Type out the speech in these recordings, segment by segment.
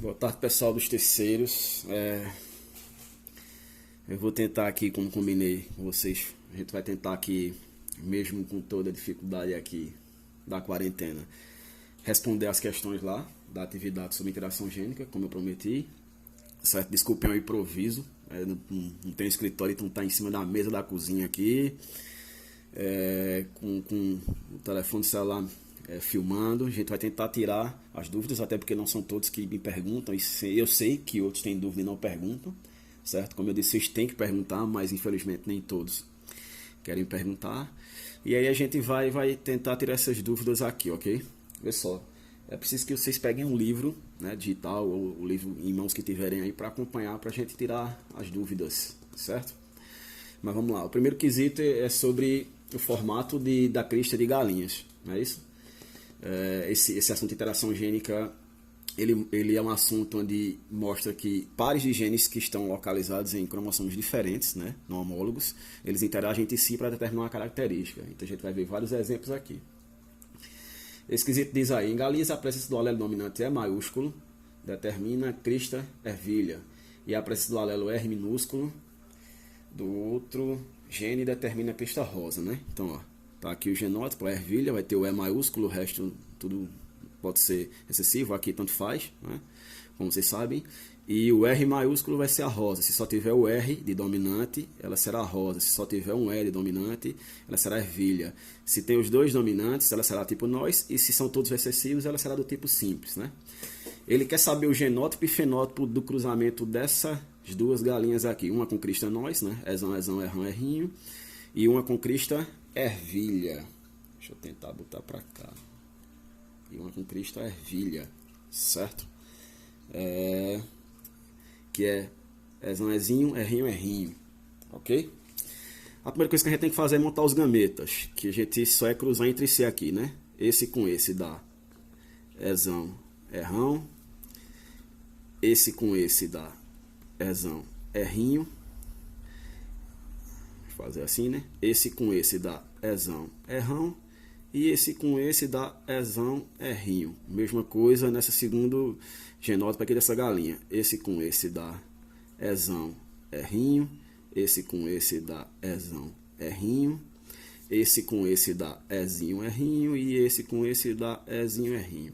Boa tarde, pessoal dos terceiros. Eu vou tentar aqui, como combinei com vocês, a gente vai tentar aqui, mesmo com toda a dificuldade aqui da quarentena, responder as questões lá da atividade sobre interação gênica, como eu prometi. Certo? Desculpem o improviso, não tenho escritório, então tá em cima da mesa da cozinha aqui, com o telefone celular filmando. A gente vai tentar tirar as dúvidas, até porque não são todos que me perguntam, e eu sei que outros têm dúvida e não perguntam, certo? Como eu disse, vocês têm que perguntar, mas infelizmente nem todos querem perguntar. E aí a gente vai tentar tirar essas dúvidas aqui, ok? Vê só, é preciso que vocês peguem um livro, né, digital, ou o livro em mãos que tiverem aí, para acompanhar, para a gente tirar as dúvidas, certo? Mas vamos lá, o primeiro quesito é sobre o formato da crista de galinhas, não é isso? Esse assunto de interação gênica, ele é um assunto onde mostra que pares de genes que estão localizados em cromossomos diferentes, né, não homólogos, eles interagem entre si para determinar uma característica. Então a gente vai ver vários exemplos aqui. Esse quesito diz aí: em galinhas a presença do alelo dominante E maiúsculo determina a crista ervilha, e a presença do alelo R minúsculo do outro gene determina a crista rosa, né? Então, ó, tá aqui o genótipo, a ervilha, vai ter o E maiúsculo, o resto tudo pode ser excessivo, aqui tanto faz, né? Como vocês sabem. E o R maiúsculo vai ser a rosa. Se só tiver o R de dominante, ela será rosa. Se só tiver um E de dominante, ela será ervilha. Se tem os dois dominantes, ela será tipo nós. E se são todos recessivos, ela será do tipo simples, né? Ele quer saber o genótipo e fenótipo do cruzamento dessas duas galinhas aqui. Uma com crista nós, né? Ezão, ezão, errão, errinho. E uma com crista ervilha. Deixa eu tentar botar pra cá. E uma com crista ervilha, certo? Que é ezão, ezinho, errinho, errinho, ok? A primeira coisa que a gente tem que fazer é montar os gametas, que a gente só é cruzar entre si aqui, né? Esse com esse dá ezão, errão. Esse com esse dá ezão, errinho. Vou fazer assim, né? Esse com esse dá ezão, errão. E esse com esse dá ezão, errinho. Mesma coisa nessa segundo genótipo aqui dessa galinha. Esse com esse dá ezão, errinho. Esse com esse dá ezão, errinho. Esse com esse dá ezinho, errinho. E esse com esse dá ezinho, errinho.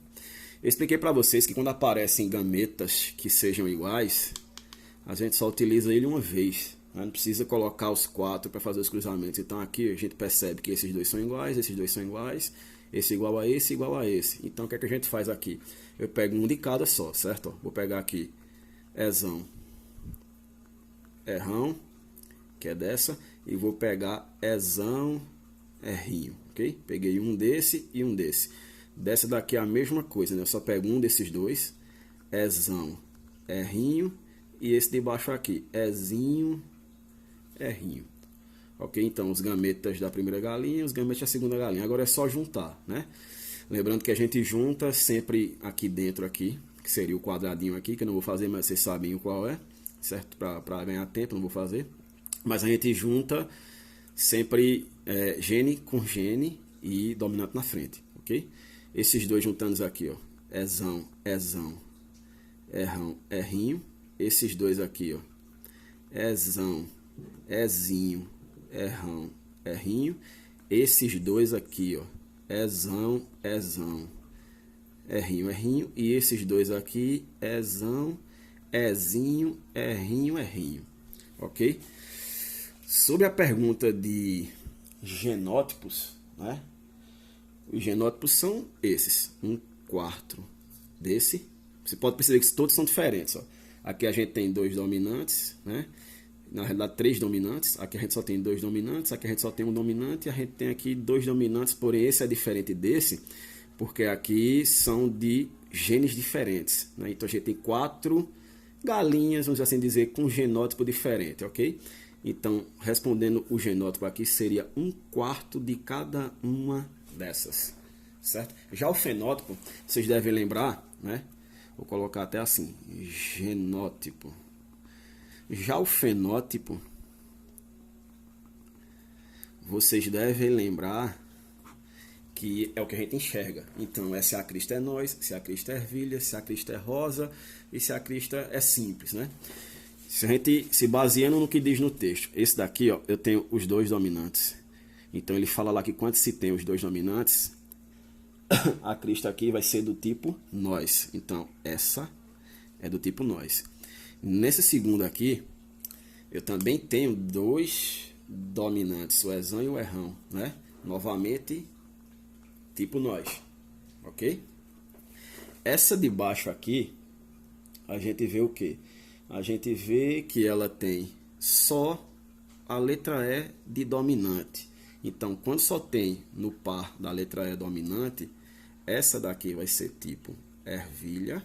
Eu expliquei para vocês que quando aparecem gametas que sejam iguais, a gente só utiliza ele uma vez. Não precisa colocar os quatro para fazer os cruzamentos. Então aqui a gente percebe que esses dois são iguais, esses dois são iguais, esse igual a esse, igual a esse. Então o que é que a gente faz aqui? Eu pego um de cada só, certo? Vou pegar aqui ezão, errão, que é dessa, e vou pegar ezão, errinho, ok? Peguei um desse e um desse. Dessa daqui é a mesma coisa, né? Eu só pego um desses dois, ezão, errinho, e esse de baixo aqui, ezinho, errinho. Ok? Então, os gametas da primeira galinha, os gametas da segunda galinha. Agora é só juntar, né? Lembrando que a gente junta sempre aqui dentro, aqui, que seria o quadradinho aqui, que eu não vou fazer, mas vocês sabem o qual é, certo? Para ganhar tempo, não vou fazer. Mas a gente junta sempre gene com gene e dominante na frente, ok? Esses dois juntando aqui, ó, ezão, ezão, errão, errinho. Esses dois aqui, ó, ezão, ezinho, errão, errinho. Esses dois aqui, ó, ezão, ezão, errinho, errinho. E esses dois aqui, ezão, ezinho, errinho, errinho. Ok? Sobre a pergunta de genótipos, né? Os genótipos são esses. 1/4 desse. Você pode perceber que todos são diferentes, ó. Aqui a gente tem dois dominantes, né? Na realidade, 3 dominantes. Aqui a gente só tem 2 dominantes. Aqui a gente só tem um dominante. E a gente tem aqui 2 dominantes. Porém, esse é diferente desse, porque aqui são de genes diferentes, né? Então a gente tem 4 galinhas, vamos assim dizer, com genótipo diferente, ok? Então, respondendo o genótipo aqui, seria 1/4 de cada uma dessas, certo? Já o fenótipo, vocês devem lembrar, né? Vou colocar até assim, genótipo. Já o fenótipo, vocês devem lembrar que é o que a gente enxerga. Então, se a crista é nós, se a crista é ervilha, se a crista é rosa e se a crista é simples, né? Se a gente se baseando no que diz no texto, esse daqui, ó, eu tenho os dois dominantes. Então, ele fala lá que quando se tem os dois dominantes, a crista aqui vai ser do tipo nós. Então, essa é do tipo nós. Nesse segundo aqui, eu também tenho dois dominantes, o ezão e o errão, né? Novamente, tipo nós, ok? Essa de baixo aqui, a gente vê o que? A gente vê que ela tem só a letra E de dominante. Então, quando só tem no par da letra E dominante, essa daqui vai ser tipo ervilha,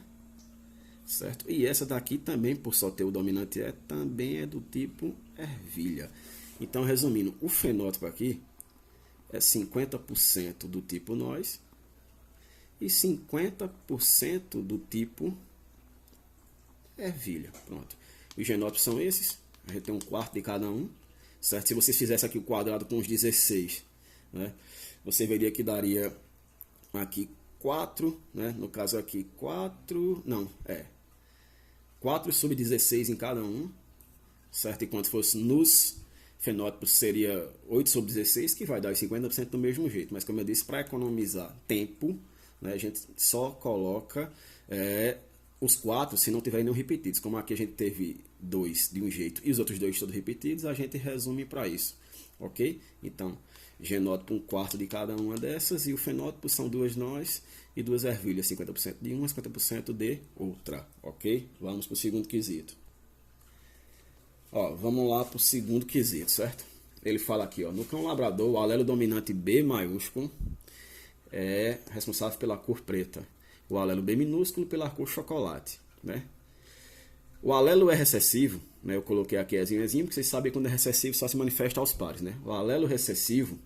certo? E essa daqui também, por só ter o dominante E, também é do tipo ervilha. Então, resumindo, o fenótipo aqui é 50% do tipo nós e 50% do tipo ervilha. Pronto. Os genótipos são esses. A gente tem um quarto de cada um, certo? Se você fizesse aqui o quadrado com os 16, né? Você veria que daria aqui 4, né? No caso aqui 4, não, 4 sobre 16 em cada um, certo? E quando fosse nos fenótipos seria 8 sobre 16, que vai dar os 50% do mesmo jeito. Mas como eu disse, para economizar tempo, né, a gente só coloca os 4 se não tiver nenhum repetidos. Como aqui a gente teve 2 de um jeito e os outros 2 todos repetidos, a gente resume para isso, ok? Então, genótipo 1/4 de cada uma dessas e o fenótipo são 2 nós e 2 ervilhas, 50% de uma, 50% de outra, ok? Vamos para o segundo quesito. Ó, vamos lá para o segundo quesito, certo? Ele fala aqui, ó, no cão labrador, o alelo dominante B maiúsculo é responsável pela cor preta. O alelo B minúsculo pela cor chocolate, né? O alelo é recessivo, né? Eu coloquei aqui ezinho, porque vocês sabem que quando é recessivo só se manifesta aos pares, né? O alelo recessivo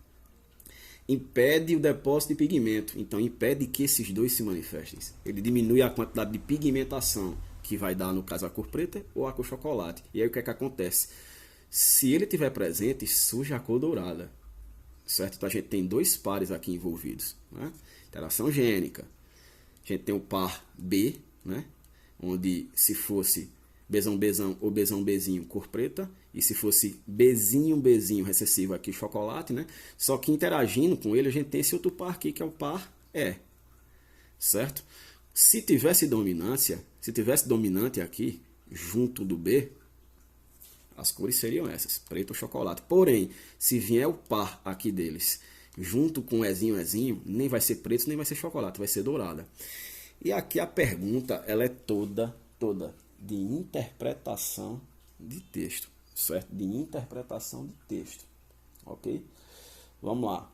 impede o depósito de pigmento, então impede que esses dois se manifestem. Ele diminui a quantidade de pigmentação que vai dar, no caso, a cor preta ou a cor chocolate. E aí o que é que acontece? Se ele tiver presente, surge a cor dourada, certo? Então a gente tem dois pares aqui envolvidos, né? Interação gênica. A gente tem o par B, né? Onde se fosse Bzão Bzão ou Bzão Bzinho, cor preta, e se fosse Bzinho Bzinho recessivo aqui, chocolate, né? Só que interagindo com ele, a gente tem esse outro par aqui, que é o par E, certo? Se tivesse dominância, se tivesse dominante aqui, junto do B, as cores seriam essas, preto ou chocolate. Porém, se vier o par aqui deles, junto com Ezinho, nem vai ser preto, nem vai ser chocolate, vai ser dourada. E aqui a pergunta, ela é toda de interpretação de texto, certo? De interpretação de texto, ok? Vamos lá.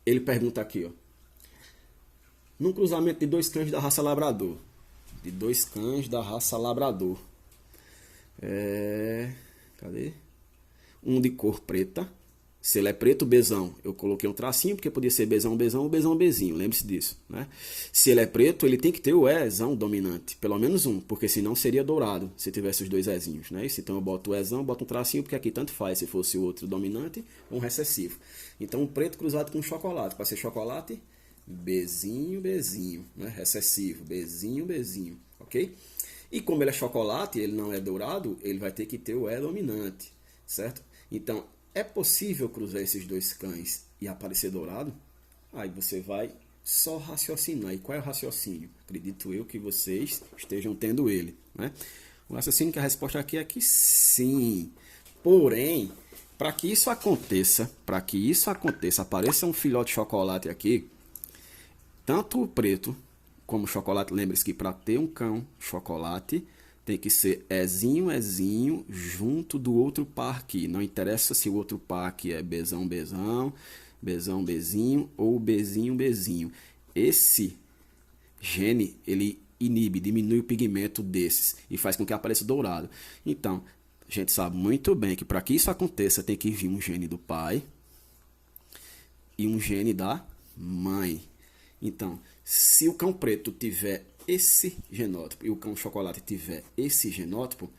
Ele pergunta aqui, ó. Num cruzamento de dois cães da raça labrador. De dois cães da raça labrador. Cadê? Um de cor preta. Se ele é preto, Bzão, eu coloquei um tracinho, porque podia ser Bzão ou Bzão Bzinho, lembre-se disso, né? Se ele é preto, ele tem que ter o Ezão dominante, pelo menos um, porque senão seria dourado, se tivesse os dois Ezinhos, né? Então eu boto o Ezão, boto um tracinho, porque aqui tanto faz, se fosse o outro dominante ou um recessivo. Então um preto cruzado com chocolate, para ser chocolate, Bzinho, né? Recessivo, Bzinho, ok? E como ele é chocolate, ele não é dourado, ele vai ter que ter o E dominante, certo? Então, é possível cruzar esses dois cães e aparecer dourado? Aí você vai só raciocinar. E qual é o raciocínio? Acredito eu que vocês estejam tendo ele, né? O raciocínio que a resposta aqui é que sim. Porém, para que isso aconteça, apareça um filhote de chocolate aqui, tanto o preto como o chocolate, lembre-se que para ter um cão chocolate, tem que ser Ezinho junto do outro par aqui. Não interessa se o outro par aqui é Bzão Bzinho ou Bzinho. Esse gene, ele inibe, diminui o pigmento desses e faz com que apareça dourado. Então, a gente sabe muito bem que para que isso aconteça, tem que vir um gene do pai e um gene da mãe. Então, se o cão preto tiver esse genótipo e o cão chocolate tiver esse genótipo,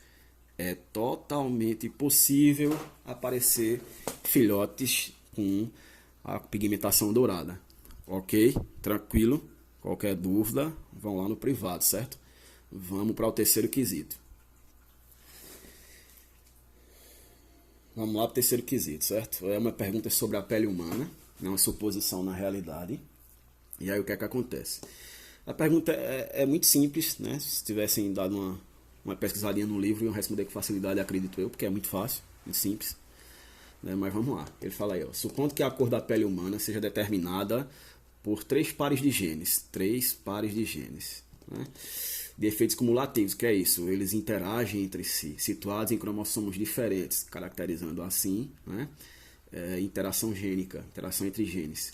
é totalmente possível aparecer filhotes com a pigmentação dourada. Ok? Tranquilo? Qualquer dúvida, vão lá no privado, certo? Vamos para o terceiro quesito. Vamos lá para o terceiro quesito, certo? É uma pergunta sobre a pele humana, é uma suposição na realidade. E aí o que é que acontece? A pergunta é muito simples, né? Se tivessem dado uma pesquisadinha no livro, iam responder com facilidade, acredito eu, porque é muito fácil, muito simples. Né? Mas vamos lá. Ele fala aí, ó, supondo que a cor da pele humana seja determinada por 3 pares de genes. 3 pares de genes. Né? De efeitos cumulativos, que é isso? Eles interagem entre si, situados em cromossomos diferentes, caracterizando assim, né? Interação gênica, interação entre genes.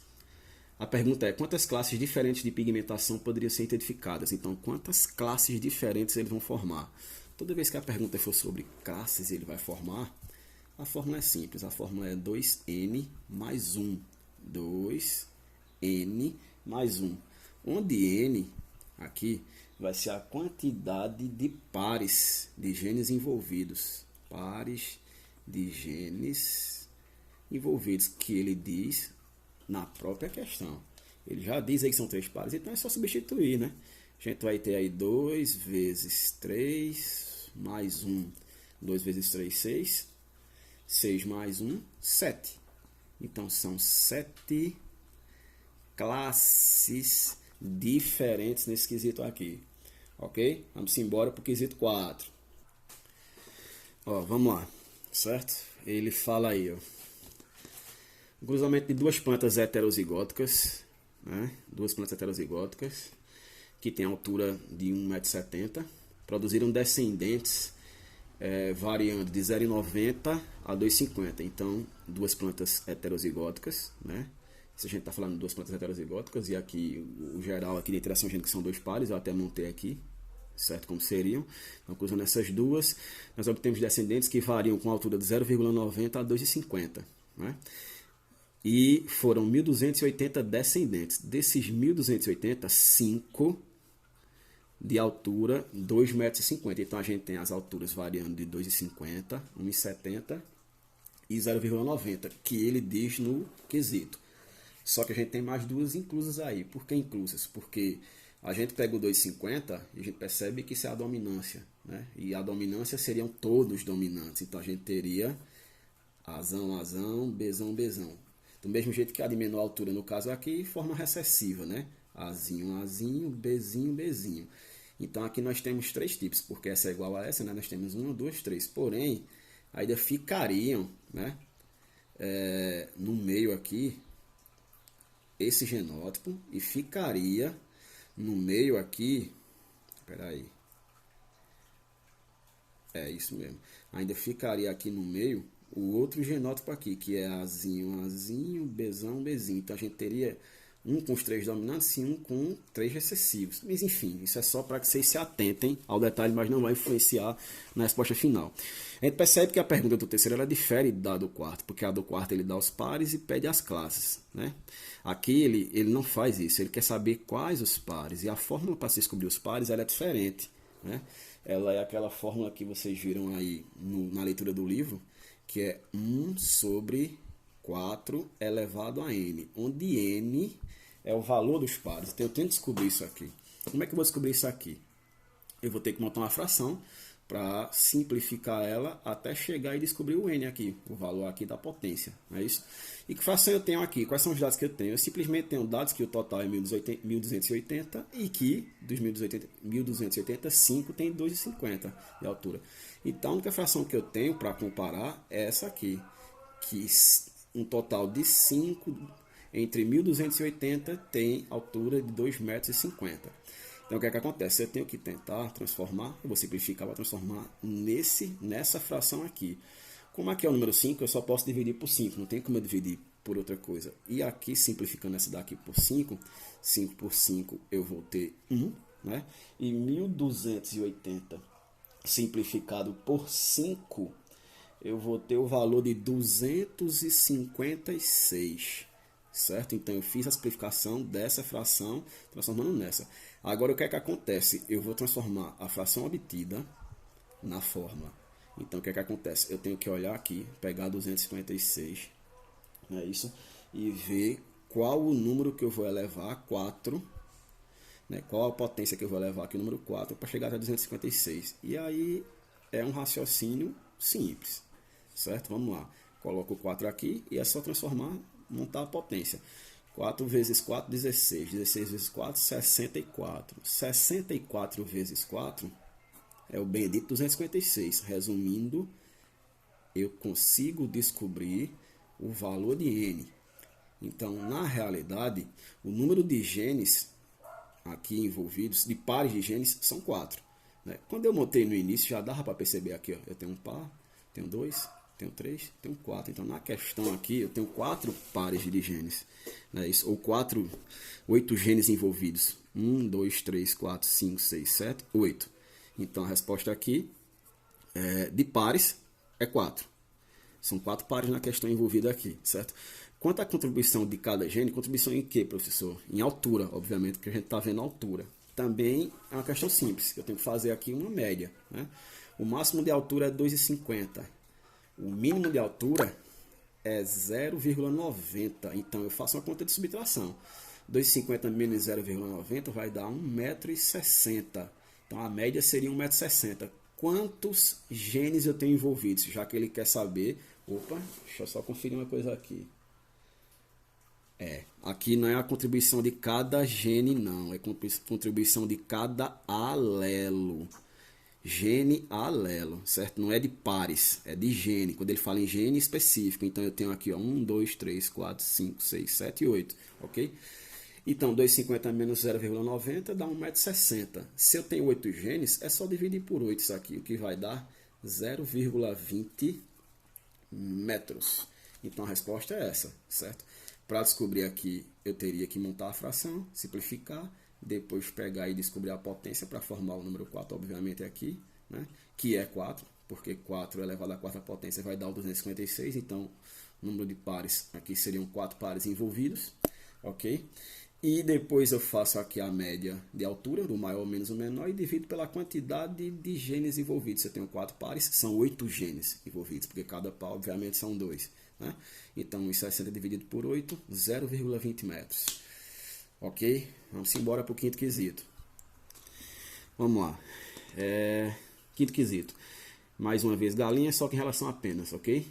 A pergunta é, quantas classes diferentes de pigmentação poderiam ser identificadas? Então, quantas classes diferentes eles vão formar? Toda vez que a pergunta for sobre classes ele vai formar, a fórmula é simples. A fórmula é 2n mais 1. 2n mais 1. Onde n, aqui, vai ser a quantidade de pares de genes envolvidos. Pares de genes envolvidos, que ele diz na própria questão. Ele já diz aí que são 3 pares, então é só substituir, né? A gente vai ter aí 2 vezes 3 mais 1. 2 vezes 3, 6. 6 mais 1, 7. Então são 7 classes diferentes nesse quesito aqui. Ok? Vamos embora para o quesito 4. Ó, vamos lá. Certo? Ele fala aí, ó. O cruzamento de duas plantas heterozigóticas, né? Duas plantas heterozigóticas, que têm altura de 1,70 m, produziram descendentes variando de 0,90 a 2,50. Então, duas plantas heterozigóticas, né? Se a gente está falando de duas plantas heterozigóticas, e aqui o geral aqui de interação gênica são 2 pares, eu até montei aqui, certo? Como seriam. Então, cruzando essas duas, nós obtemos descendentes que variam com altura de 0,90 a 2,50, né? E foram 1.280 descendentes. Desses 1.280, 5 de altura 2,50 metros. Então a gente tem as alturas variando de 2,50, 1,70 e 0,90, que ele diz no quesito. Só que a gente tem mais duas inclusas aí. Por que inclusas? Porque a gente pega o 2,50 e a gente percebe que isso é a dominância, né? E a dominância seriam todos dominantes. Então a gente teria Azão, Azão, Bzão, Bzão. Do mesmo jeito que a de menor altura, no caso aqui, forma recessiva, né? Azinho, Azinho, Bzinho, Bzinho. Então aqui nós temos 3 tipos, porque essa é igual a essa, né? Nós temos 1, 2, 3. Porém, ainda ficariam, né? No meio aqui, esse genótipo, e ficaria no meio aqui, peraí, é isso mesmo, ainda ficaria aqui no meio o outro genótipo aqui, que é Azinho, Azinho, Bzão, Bzinho. Então a gente teria um com os 3 dominantes e um com 3 recessivos. Mas enfim, isso é só para que vocês se atentem ao detalhe, mas não vai influenciar na resposta final. A gente percebe que a pergunta do terceiro ela difere da do quarto, porque a do quarto ele dá os pares e pede as classes, né? Aqui ele não faz isso, ele quer saber quais os pares, e a fórmula para se descobrir os pares ela é diferente, né? Ela é aquela fórmula que vocês viram aí na leitura do livro, que é 1 sobre 4 elevado a n, onde n é o valor dos pares. Então eu tenho que descobrir isso aqui. Como é que eu vou descobrir isso aqui? Eu vou ter que montar uma fração para simplificar ela até chegar e descobrir o n aqui, o valor aqui da potência, não é isso? E que fração eu tenho aqui? Quais são os dados que eu tenho? Eu simplesmente tenho dados que o total é 1.280 e que dos 1.280, 5 tem 2,50 de altura. Então a única fração que eu tenho para comparar é essa aqui, que um total de 5 entre 1.280 tem altura de 2,50 metros. Então o que é que acontece? Eu tenho que tentar transformar, eu vou simplificar para transformar nessa fração aqui. Como aqui é o número 5, eu só posso dividir por 5, não tem como eu dividir por outra coisa. E aqui, simplificando essa daqui por 5, 5 por 5 eu vou ter 1, né? E 1.280 simplificado por 5, eu vou ter o valor de 256, certo? Então eu fiz a simplificação dessa fração, transformando nessa. Agora o que é que acontece? Eu vou transformar a fração obtida na fórmula. Então o que é que acontece? Eu tenho que olhar aqui, pegar 256, não é isso? E ver qual o número que eu vou elevar a 4, né? Qual a potência que eu vou elevar aqui, o número 4, para chegar até 256. E aí é um raciocínio simples, certo? Vamos lá. Coloco o 4 aqui e é só transformar, montar a potência. 4 vezes 4, 16. 16 vezes 4, 64. 64 vezes 4 é o bendito 256. Resumindo, eu consigo descobrir o valor de N. Então, na realidade, o número de genes aqui envolvidos, de pares de genes, são 4. Né? Quando eu montei no início, já dava para perceber aqui, ó, eu tenho um par, tenho 2, tenho 3, tenho 4. Então, na questão aqui, eu tenho 4 pares de genes, né? Isso, ou 8 genes envolvidos. 1, 2, 3, 4, 5, 6, 7, 8. Então, a resposta aqui, de pares, é 4. São 4 pares na questão envolvida aqui, certo? Quanto à contribuição de cada gene, contribuição em quê, professor? Em altura, obviamente, porque a gente está vendo a altura. Também é uma questão simples, eu tenho que fazer aqui uma média, né? O máximo de altura é 2,50. O mínimo de altura é 0,90. Então, eu faço uma conta de subtração. 2,50 menos 0,90 vai dar 1,60 m. Então, a média seria 1,60 m. Quantos genes eu tenho envolvidos? Já que ele quer saber... Opa, deixa eu só conferir uma coisa aqui. Aqui não é a contribuição de cada gene, não. É contribuição de cada alelo. Gene alelo, certo? Não é de pares, é de gene. Quando ele fala em gene específico. Então, eu tenho aqui, ó, 1, 2, 3, 4, 5, 6, 7 e 8. Ok? Então, 2,50 menos 0,90 dá 1,60 m. Se eu tenho 8 genes, é só dividir por 8 isso aqui, o que vai dar 0,20 metros. Então, a resposta é essa, certo? Para descobrir aqui, eu teria que montar a fração, simplificar, depois pegar e descobrir a potência para formar o número 4, obviamente, aqui, né? Que é 4, porque 4 elevado à quarta potência vai dar o 256, então o número de pares aqui seriam 4 pares envolvidos, ok? E depois eu faço aqui a média de altura, do maior menos o menor, e divido pela quantidade de genes envolvidos. Eu tenho 4 pares, são 8 genes envolvidos, porque cada par, obviamente, são 2. Né? Então, 1,60 dividido por 8, 0,20 metros. Ok? Vamos embora para o quinto quesito. Vamos lá. Quinto quesito. Mais uma vez, galinhas, só que em relação a penas, ok?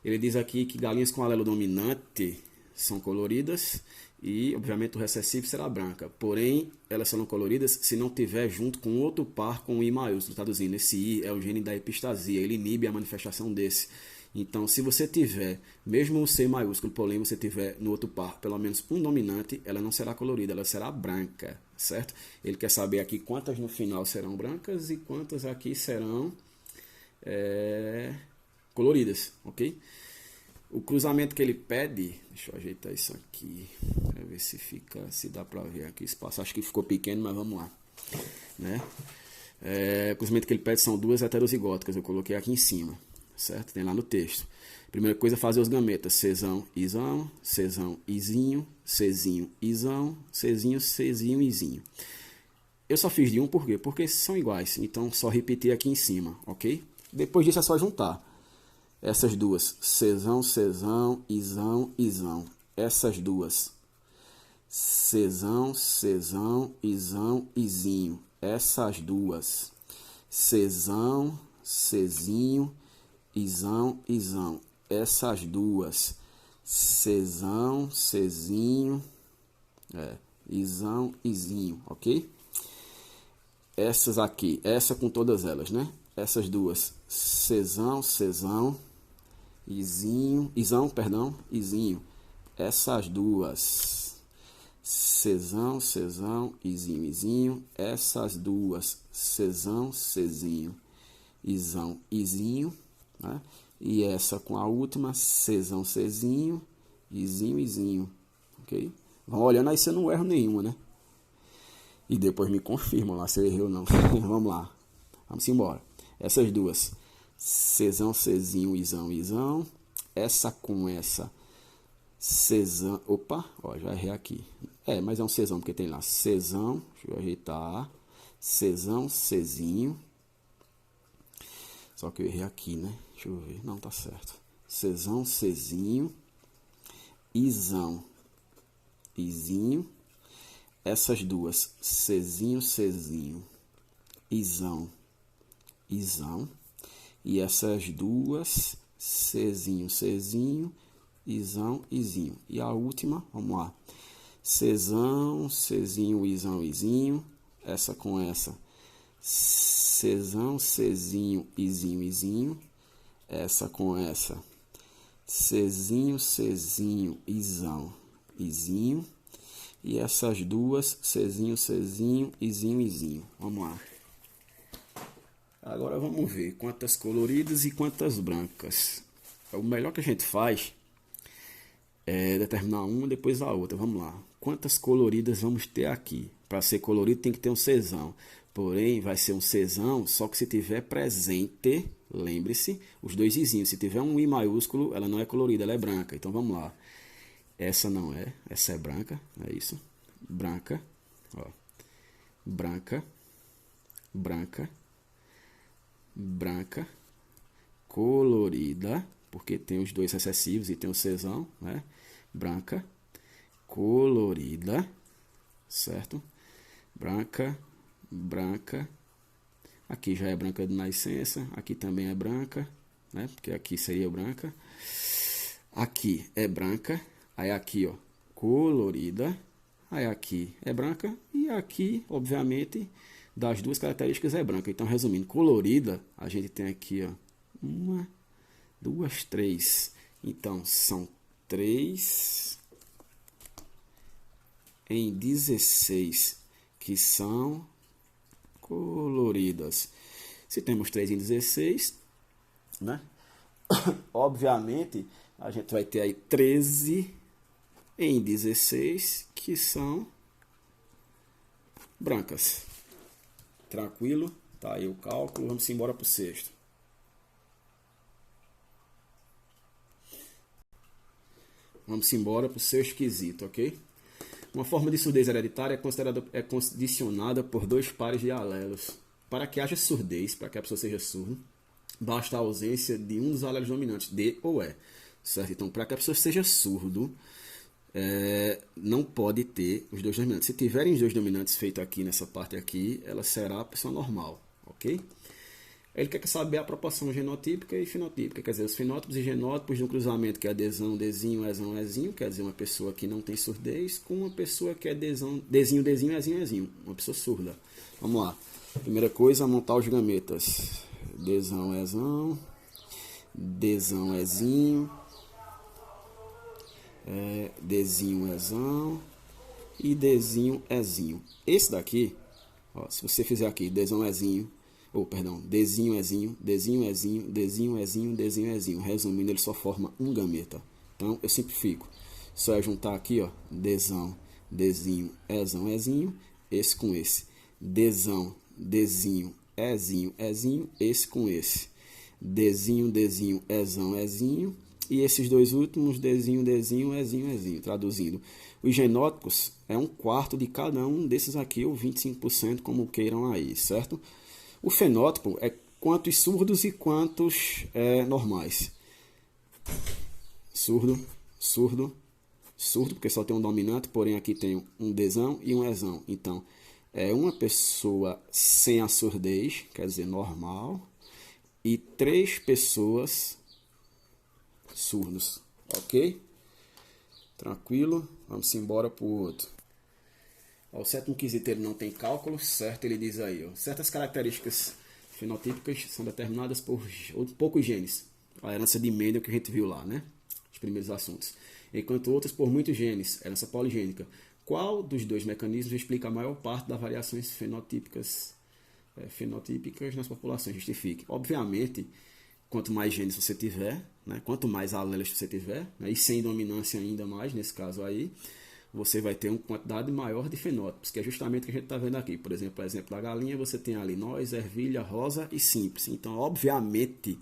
Ele diz aqui que galinhas com alelo dominante são coloridas e, obviamente, o recessivo será branca. Porém, elas serão coloridas se não tiver junto com outro par com I maiúsculo. Traduzindo, esse I é o gene da epistasia, ele inibe a manifestação desse. Então, se você tiver, mesmo o C maiúsculo, porém você tiver no outro par pelo menos um dominante, ela não será colorida, ela será branca, certo? Ele quer saber aqui quantas no final serão brancas e quantas aqui serão coloridas, ok? O cruzamento que ele pede, deixa eu ajeitar isso aqui, para ver se dá para ver aqui o espaço. Acho que ficou pequeno, mas vamos lá, né? O cruzamento que ele pede são 2 heterozigóticas, eu coloquei aqui em cima, certo? Tem lá no texto. Primeira coisa é fazer os gametas, Czão, Izão, Czão, Izinho, Czinho, Izão, Czinho, Czinho, Izinho. Eu só fiz de um, por quê? Porque são iguais, então só repetir aqui em cima, ok? Depois disso é só juntar essas duas, Czão, Czão, Izão, Izão. Essas duas, Czão, Czão, Izão, Izinho. Essas duas, Czão, Czinho, Izão, Izão. Essas duas, Czão, Czinho, Izão, Izinho, ok? Essas aqui, essa com todas elas, né? Essas duas, Czão, Czão, Izinho, Izão, perdão, Izinho. Essas duas, Czão, Czão, Izinho, Izinho. Essas duas, Czão, Czinho, Izão, Izinho, né? E essa com a última, Czão, Czinho, Izinho, Izinho, ok? Vão olhando aí se eu não erro nenhuma, né? E depois me confirmam lá se eu errei ou não. Vamos lá, vamos embora. Essas duas, Czão, Czinho, Izão, Izão. Essa com essa, Czão, opa, ó, já errei aqui. Mas é um Czão porque tem lá, Czão, deixa eu ajeitar, Czão, Czinho. Só que eu errei aqui, né? Deixa eu ver. Não, tá certo. Czão, Czinho. Izão. izinho. Essas duas, Czinho, Czinho, Izão, Izão. E essas duas, Czinho, Czinho, Izão, Izinho. E a última, vamos lá. Czão, Czinho, Izão, Izinho. Essa com essa. Czão, Czinho, Izinho, Izinho. Essa com essa. Czinho, Czinho, Izão, Izinho. E essas duas, Czinho, Czinho, Izinho, Izinho. Vamos lá. Agora vamos ver quantas coloridas e quantas brancas. O melhor que a gente faz é determinar uma depois a outra. Vamos lá. Quantas coloridas vamos ter aqui? Para ser colorido tem que ter um Czão. Porém, vai ser um Czão só que se tiver presente, lembre-se, os dois izinhos. Se tiver um I maiúsculo, ela não é colorida, ela é branca. Então vamos lá. Essa não é, essa é branca, é isso. Branca, ó. Branca, branca, branca, colorida, porque tem os dois recessivos e tem o Czão, né? Branca, colorida, certo? Branca, branca. Aqui já é branca de nascença, aqui também é branca, né? Porque aqui seria branca. Aqui é branca, aí aqui, ó, colorida. Aí aqui é branca e aqui, obviamente, das duas características é branca. Então, resumindo, colorida, a gente tem aqui, ó, uma, duas, três. Então, são 3 em 16 que são coloridas. Se temos 3 em 16, né? Obviamente, a gente vai ter aí 13 em 16 que são brancas. Tranquilo? Tá aí o cálculo. Vamos embora para o sexto. Vamos embora para o sexto quesito, ok? Uma forma de surdez hereditária é condicionada por 2 pares de alelos. Para que haja surdez, para que a pessoa seja surda, basta a ausência de um dos alelos dominantes, D ou E. Certo? Então, para que a pessoa seja surdo, não pode ter os dois dominantes. Se tiverem os dois dominantes feitos aqui nessa parte aqui, ela será a pessoa normal, ok? Ele quer saber a proporção genotípica e fenotípica, quer dizer, os fenótipos e genótipos de um cruzamento que é Dzão, Dzinho, Ezão, Ezinho, quer dizer, uma pessoa que não tem surdez com uma pessoa que é Dzão, Dzinho, Dzinho, Ezinho, Ezinho, uma pessoa surda. Vamos lá. Primeira coisa, montar os gametas. Dzão, Ezão, Dzão, Ezinho, Dzinho, Ezão e Dzinho, Ezinho. Esse daqui, ó, se você fizer aqui, Dzão, Ezinho, Dzinho, Ezinho, Dzinho, Ezinho, Dzinho, Ezinho, Dzinho, Ezinho. Resumindo, ele só forma um gameta. Então, eu simplifico. Só é juntar aqui, ó, Dzão, Dzinho, Ezão, Ezinho, esse com esse. Dzão, Dzinho, Ezinho, Ezinho, esse com esse. Dzinho, Dzinho, Ezão, Ezinho. E esses dois últimos, Dzinho, Dzinho, Ezinho, Ezinho. Traduzindo, os genótipos é 1/4 de cada um desses aqui, ou 25%, como queiram aí, certo? O fenótipo é quantos surdos e quantos normais. Surdo, surdo, surdo, porque só tem um dominante, porém aqui tem um Dzão e um Ezão. Então, é uma pessoa sem a surdez, quer dizer, normal, e 3 pessoas surdos, ok? Tranquilo? Vamos embora para o outro. O sétimo quesito ele não tem cálculo, certo? Ele diz aí, ó, certas características fenotípicas são determinadas por poucos genes. A herança de Mendel que a gente viu lá, né? Os primeiros assuntos. Enquanto outras por muitos genes, herança poligênica. Qual dos dois mecanismos explica a maior parte das variações fenotípicas nas populações? Justifique. Obviamente, quanto mais genes você tiver, né? Quanto mais alelos você tiver, né? E sem dominância ainda mais, nesse caso aí, você vai ter uma quantidade maior de fenótipos, que é justamente o que a gente está vendo aqui. Por exemplo, o exemplo da galinha, você tem ali noz, ervilha, rosa e simples. Então, obviamente,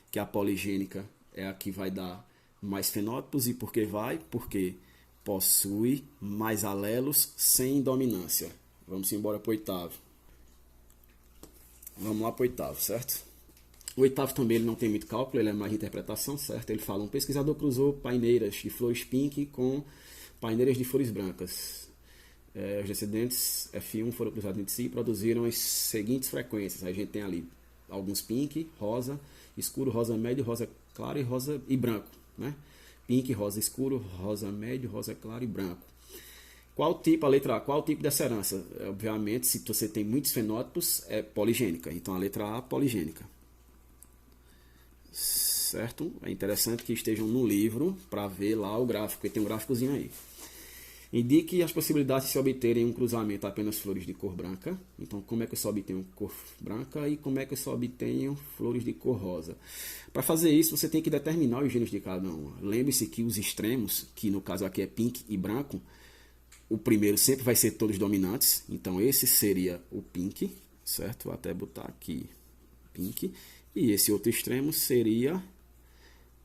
que a poligênica é a que vai dar mais fenótipos. E por que vai? Porque possui mais alelos sem dominância. Vamos embora para o oitavo. Vamos lá para o oitavo, certo? O oitavo também ele não tem muito cálculo, ele é mais de interpretação, certo? Ele fala, um pesquisador cruzou paineiras de flores pink com paineiras de flores brancas. Os descendentes F1 foram cruzados entre si e produziram as seguintes frequências. A gente tem ali alguns pink, rosa, escuro, rosa médio, rosa claro e rosa e branco, né? Pink, rosa escuro, rosa médio, rosa claro e branco. Qual tipo, a letra A, qual tipo dessa herança? Obviamente, se você tem muitos fenótipos, é poligênica. Então, a letra A, poligênica. Certo? É interessante que estejam no livro para ver lá o gráfico, porque tem um gráficozinho aí. Indique as possibilidades de se obterem um cruzamento apenas flores de cor branca. Então, como é que eu só obtenho cor branca e como é que eu só obtenho flores de cor rosa? Para fazer isso, você tem que determinar os gênios de cada um. Lembre-se que os extremos, que no caso aqui é pink e branco, o primeiro sempre vai ser todos dominantes. Então, esse seria o pink, certo? Vou até botar aqui pink. E esse outro extremo seria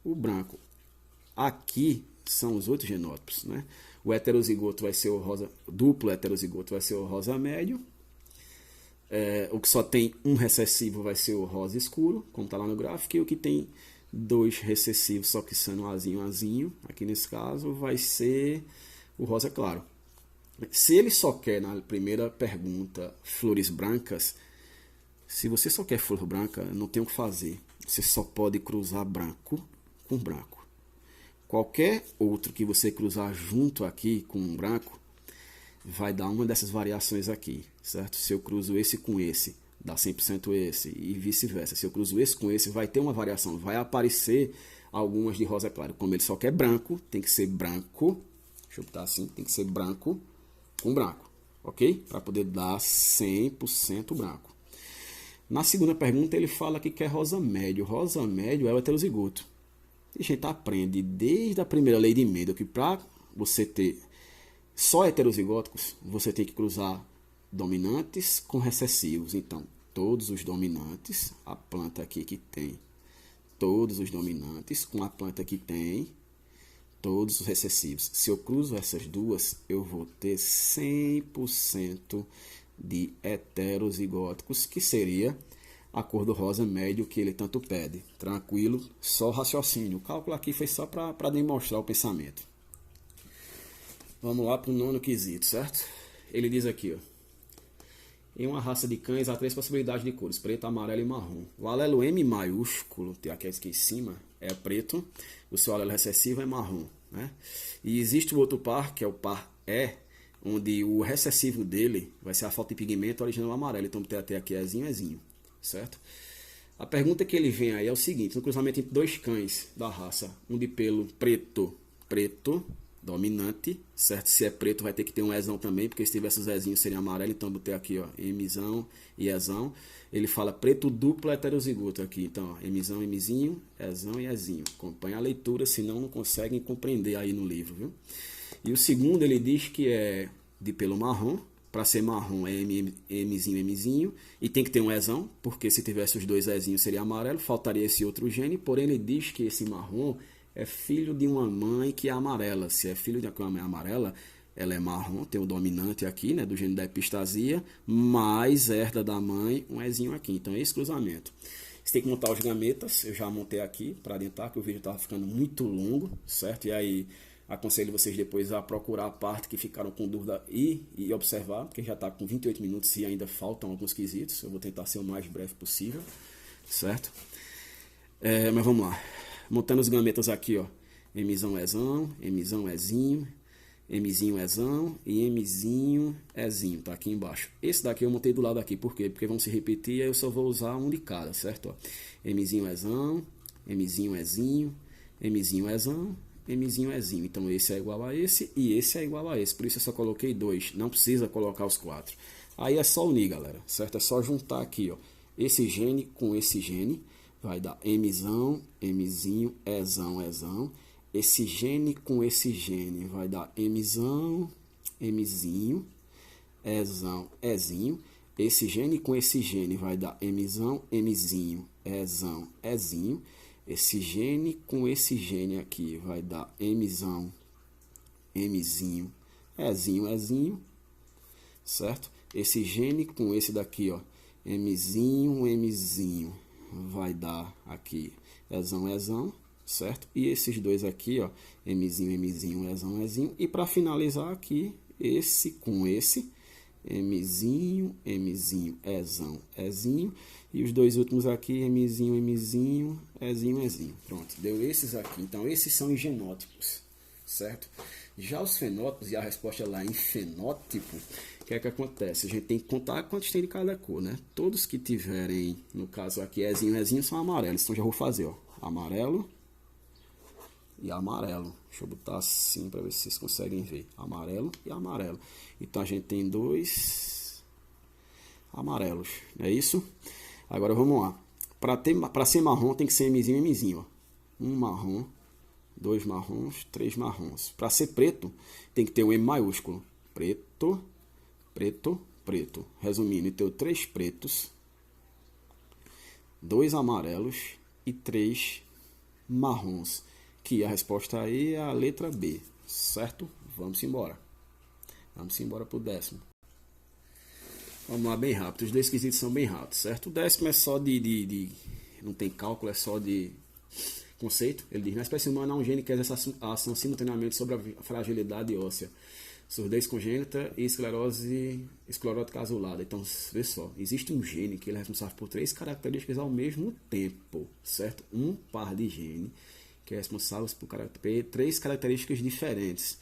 o branco. Aqui são os outros genótipos, né? O heterozigoto vai ser o rosa, duplo heterozigoto vai ser o rosa médio. O que só tem um recessivo vai ser o rosa escuro, como está lá no gráfico. E o que tem dois recessivos, só que sendo azinho, aqui nesse caso, vai ser o rosa claro. Se ele só quer, na primeira pergunta, flores brancas, se você só quer flor branca, não tem o que fazer. Você só pode cruzar branco com branco. Qualquer outro que você cruzar junto aqui com um branco, vai dar uma dessas variações aqui, certo? Se eu cruzo esse com esse, dá 100% esse, e vice-versa. Se eu cruzo esse com esse, vai ter uma variação, vai aparecer algumas de rosa claro. Como ele só quer branco, tem que ser branco, deixa eu botar assim, tem que ser branco com branco, ok? Para poder dar 100% branco. Na segunda pergunta, ele fala que quer rosa médio. Rosa médio é o heterozigoto. E a gente aprende desde a primeira lei de Mendel que para você ter só heterozigóticos, você tem que cruzar dominantes com recessivos. Então, todos os dominantes, a planta aqui que tem todos os dominantes, com a planta que tem todos os recessivos. Se eu cruzo essas duas, eu vou ter 100% de heterozigóticos, que seria a cor do rosa médio que ele tanto pede. Tranquilo, só raciocínio. O cálculo aqui foi só para demonstrar o pensamento. Vamos lá para o nono quesito, certo? Ele diz aqui, ó. Em uma raça de cães há 3 possibilidades de cores, preto, amarelo e marrom. O alelo M maiúsculo, tem aqui em cima, é preto. O seu alelo recessivo é marrom, né? E existe o outro par, que é o par E, onde o recessivo dele vai ser a falta de pigmento original amarelo. Então, tem até aqui Ezinho. Certo? A pergunta que ele vem aí é o seguinte: no cruzamento entre 2 cães da raça, um de pelo preto, dominante, certo? Se é preto vai ter que ter um Ezão também, porque se tivesse os Ezinhos seria amarelo, então botei aqui, ó, Mzão e Ezão. Ele fala preto duplo heterozigoto aqui, então, ó, Mzão, Mzinho, Ezão e Ezinho. Acompanha a leitura, senão não conseguem compreender aí no livro, viu? E o segundo ele diz que é de pelo marrom. Para ser marrom é Mzinho, e tem que ter um Ezão, porque se tivesse os 2 Ezinhos seria amarelo, faltaria esse outro gene, porém ele diz que esse marrom é filho de uma mãe que é amarela. Se é filho de uma mãe amarela, ela é marrom, tem o dominante aqui, né, do gene da epistasia, mas herda da mãe um Ezinho aqui. Então é esse cruzamento. Você tem que montar os gametas, eu já montei aqui para adiantar, que o vídeo estava ficando muito longo, certo? E aí aconselho vocês depois a procurar a parte que ficaram com dúvida e observar, porque já está com 28 minutos e ainda faltam alguns quesitos. Eu vou tentar ser o mais breve possível, certo? Mas vamos lá. Montando os gametas aqui, ó. Mzão, Ezão, Mzão, Ezinho, Mzinho, Ezão e Mzinho, Ezinho. Tá aqui embaixo. Esse daqui eu montei do lado aqui. Por quê? Porque vão se repetir e aí eu só vou usar um de cada, certo? Ó. Mzinho, Ezão, Mzinho, Ezinho, Mzinho, Ezão, Mzinho, Ezinho. Então esse é igual a esse e esse é igual a esse. Por isso eu só coloquei 2. Não precisa colocar os 4. Aí é só unir, galera. Certo? É só juntar aqui, ó. Esse gene com esse gene. Vai dar Mzão, Mzinho, Ezão, Ezão. Esse gene com esse gene. Vai dar Mzão, Mzinho, Ezão, Ezinho. Esse gene com esse gene. Vai dar Mzão, Mzinho, Ezão, Ezinho. Esse gene com esse gene aqui vai dar Mzão, Mzinho, Ezinho, Ezinho, certo? Esse gene com esse daqui, ó, Mzinho, Mzinho, vai dar aqui Ezão, Ezão, certo? E esses dois aqui, ó, Mzinho, Mzinho, Ezão, Ezinho. E para finalizar aqui, esse com esse, Mzinho, Mzinho, Ezão, Ezinho. E os dois últimos aqui, Mzinho, Mzinho, Ezinho, Ezinho. Pronto, deu esses aqui. Então, esses são os genótipos, certo? Já os fenótipos, e a resposta lá em fenótipo, o que é que acontece? A gente tem que contar quantos tem de cada cor, né? Todos que tiverem, no caso aqui, Ezinho, Ezinho, são amarelos. Então, já vou fazer, ó, amarelo e amarelo. Deixa eu botar assim para ver se vocês conseguem ver. Amarelo e amarelo. Então, a gente tem dois amarelos, não é isso? Agora, vamos lá. Para ser marrom, tem que ser Mzinho, Mzinho, ó. Um marrom, dois marrons, três marrons. Para ser preto, tem que ter um M maiúsculo. Preto, preto, preto. Resumindo, tem três pretos, dois amarelos e três marrons. Que a resposta aí é a letra B, certo? Vamos embora. Vamos embora para o décimo. Vamos lá, bem rápido. Os dois quesitos são bem rápidos, certo? O décimo é só não tem cálculo, é só de conceito. Ele diz: na espécie humana há um gene que exerce a ação simultaneamente sobre a fragilidade óssea, surdez congênita e esclerose esclerótica azulada. Então, vê só, existe um gene que ele é responsável por três características ao mesmo tempo, certo? Um par de gene que é responsável por três características diferentes,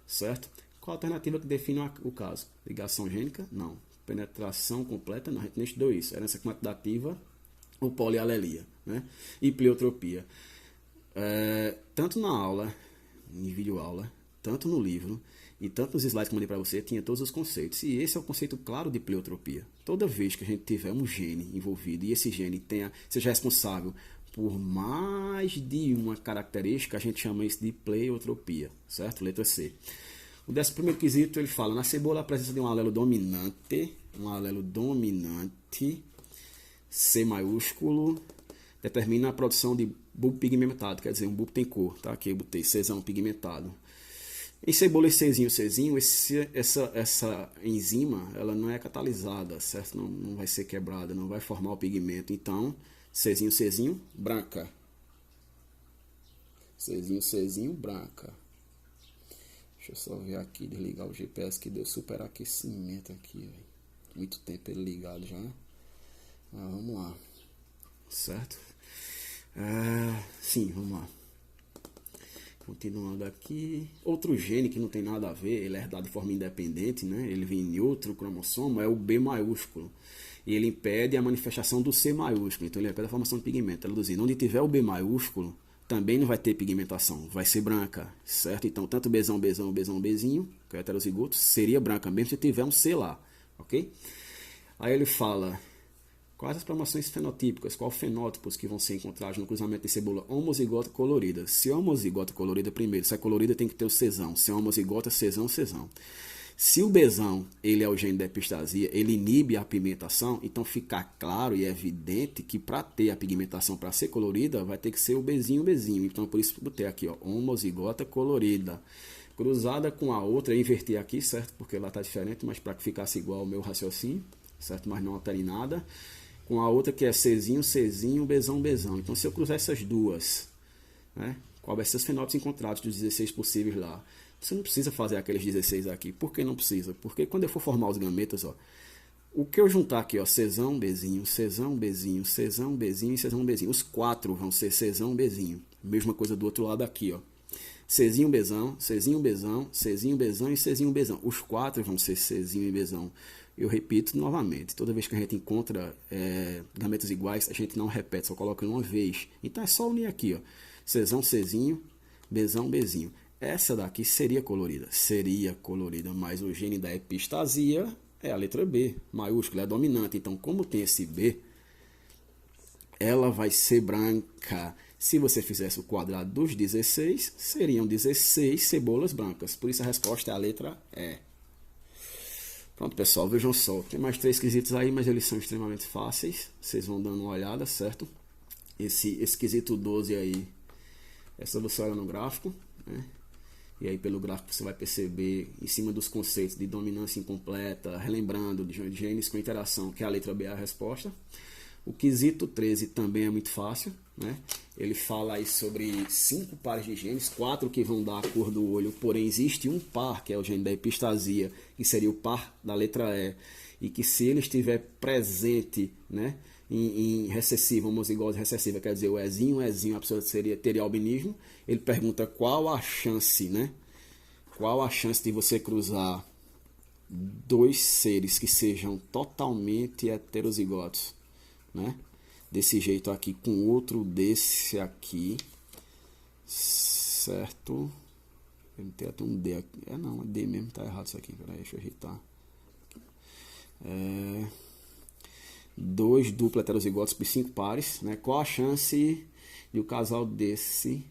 certo? Qual a alternativa que define o caso? Ligação gênica? Não. Penetração completa? Não, a gente nem estudou isso. Herança quantitativa ou polialelia, né? E pleiotropia. Tanto na aula, em videoaula, tanto no livro e tanto nos slides que eu mandei para você, tinha todos os conceitos. E esse é o conceito claro de pleiotropia. Toda vez que a gente tiver um gene envolvido e esse gene seja responsável por mais de uma característica, a gente chama isso de pleiotropia, certo? Letra C. O 11º quesito, ele fala: na cebola a presença de um alelo dominante, C maiúsculo, determina a produção de bulbo pigmentado, quer dizer, um bulbo tem cor, tá? Aqui eu botei Czão pigmentado. Em cebola e Czinho, essa enzima, ela não é catalisada, certo? Não vai ser quebrada, não vai formar o pigmento. Então, Czinho, branca. Czinho, branca. Deixa eu só ver aqui, desligar o GPS que deu superaquecimento aqui, véio. Muito tempo ele ligado já. Mas vamos lá. Certo? Sim, vamos lá. Continuando aqui. Outro gene que não tem nada a ver, ele é herdado de forma independente, né? Ele vem em outro cromossomo, é o B maiúsculo. E ele impede a manifestação do C maiúsculo. Então ele impede a formação de pigmento. Traduzindo, onde tiver o B maiúsculo, também não vai ter pigmentação, vai ser branca, certo? Então, tanto Bzão, Bzinho, que é heterozigoto, seria branca, mesmo se tiver um C lá, ok? Aí ele fala: quais as promoções fenotípicas, quais fenótipos que vão ser encontrados no cruzamento de cebola homozigota colorida? Se é homozigota colorida, primeiro, se é colorida tem que ter o Czão, se é homozigota, Czão. Se o Bzão, ele é o gene da epistasia, ele inibe a pigmentação, então fica claro e evidente que para ter a pigmentação para ser colorida, vai ter que ser o Bzinho. Então por isso botei aqui, ó, homozigota colorida. Cruzada com a outra, eu inverti aqui, certo? Porque lá está diferente, mas para que ficasse igual ao meu raciocínio, certo? Mas não altere nada. Com a outra que é Czinho, Bzão. Então se eu cruzar essas duas, né? Qual vai ser os fenótipos encontrados dos 16 possíveis lá? Você não precisa fazer aqueles 16 aqui. Por que não precisa? Porque quando eu for formar os gametas, ó, o que eu juntar aqui, ó, Czão, Bzinho, e Czão, Bzinho. Os quatro vão ser Czão, Bzinho. Mesma coisa do outro lado aqui, ó. Czinho, Bzão, e Czinho, Bzão. Os quatro vão ser Czinho e Bzão. Eu repito novamente, toda vez que a gente encontra gametas iguais, a gente não repete, só coloca uma vez. Então é só unir aqui, ó. Czão, Czinho, Bzão, Bzinho. Essa daqui seria colorida, mas o gene da epistasia é a letra B, maiúscula, é dominante. Então, como tem esse B, ela vai ser branca. Se você fizesse o quadrado dos 16, seriam 16 cebolas brancas. Por isso a resposta é a letra E. Pronto, pessoal, vejam só. Tem mais 3 quesitos aí, mas eles são extremamente fáceis. Vocês vão dando uma olhada, certo? Esse quesito 12 aí, é só você olhar no gráfico, né? E aí pelo gráfico você vai perceber, em cima dos conceitos de dominância incompleta, relembrando de genes com interação, que a letra B é a resposta. O quesito 13 também é muito fácil, né? Ele fala aí sobre 5 pares de genes, 4 que vão dar a cor do olho, porém existe um par, que é o gene da epistasia, que seria o par da letra E, e que se ele estiver presente, né, em recessiva, homozigose recessiva, quer dizer, o Ezinho, a pessoa teria albinismo. Ele pergunta qual a chance, né? Qual a chance de você cruzar 2 seres que sejam totalmente heterozigotos, né? Desse jeito aqui com outro desse aqui, certo? Tem até um D aqui. Não, é D mesmo, tá errado isso aqui. Peraí, deixa eu ajeitar. 2 dupla heterozigotos por 5 pares, né? Qual a chance de o casal desse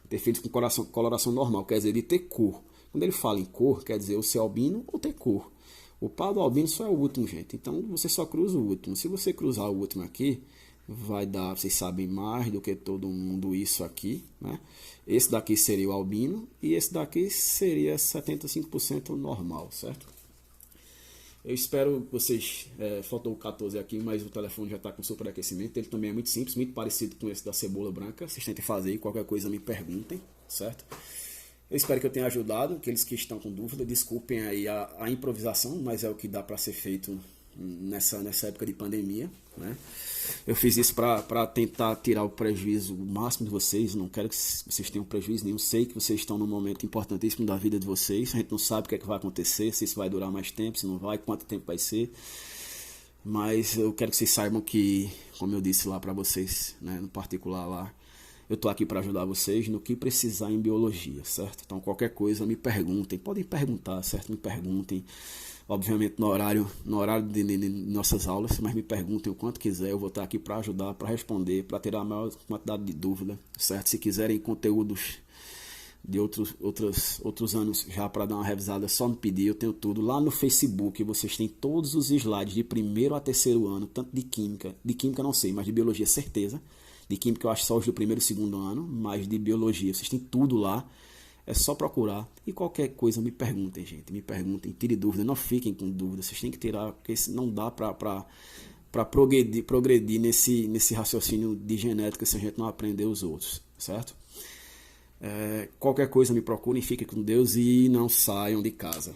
ter filhos com coloração normal, quer dizer, de ter cor? Quando ele fala em cor, quer dizer o ser albino ou ter cor. O par do albino só é o último, gente. Então você só cruza o último. Se você cruzar o último aqui, vai dar, vocês sabem, mais do que todo mundo isso aqui, né? Esse daqui seria o albino e esse daqui seria 75% normal, certo? Eu espero que vocês... faltou o 14 aqui, mas o telefone já está com superaquecimento. Ele também é muito simples, muito parecido com esse da cebola branca. Vocês tentem fazer aí, qualquer coisa me perguntem, certo? Eu espero que eu tenha ajudado, aqueles que estão com dúvida. Desculpem aí a improvisação, mas é o que dá para ser feito nessa época de pandemia, né? Eu fiz isso para tentar tirar o prejuízo máximo de vocês. Não quero que vocês tenham prejuízo nenhum. Sei que vocês estão num momento importantíssimo da vida de vocês. A gente não sabe o que é que vai acontecer, se isso vai durar mais tempo, se não vai, quanto tempo vai ser. Mas eu quero que vocês saibam que, como eu disse lá para vocês, né, no particular lá, eu tô aqui para ajudar vocês no que precisar em biologia, certo? Então qualquer coisa me perguntem, podem perguntar, certo? Me perguntem. Obviamente no horário de nossas aulas, mas me perguntem o quanto quiser, eu vou estar aqui para ajudar, para responder, para tirar a maior quantidade de dúvida, certo? Se quiserem conteúdos de outros anos já para dar uma revisada, é só me pedir, eu tenho tudo. Lá no Facebook vocês têm todos os slides de primeiro a terceiro ano, tanto de química não sei, mas de biologia certeza. De química eu acho só os do primeiro e segundo ano, mas de biologia vocês têm tudo lá. É só procurar e qualquer coisa me perguntem, gente. Me perguntem, tire dúvida, não fiquem com dúvida. Vocês têm que tirar, porque não dá para progredir nesse raciocínio de genética se a gente não aprender os outros, certo? Qualquer coisa me procurem, fiquem com Deus e não saiam de casa.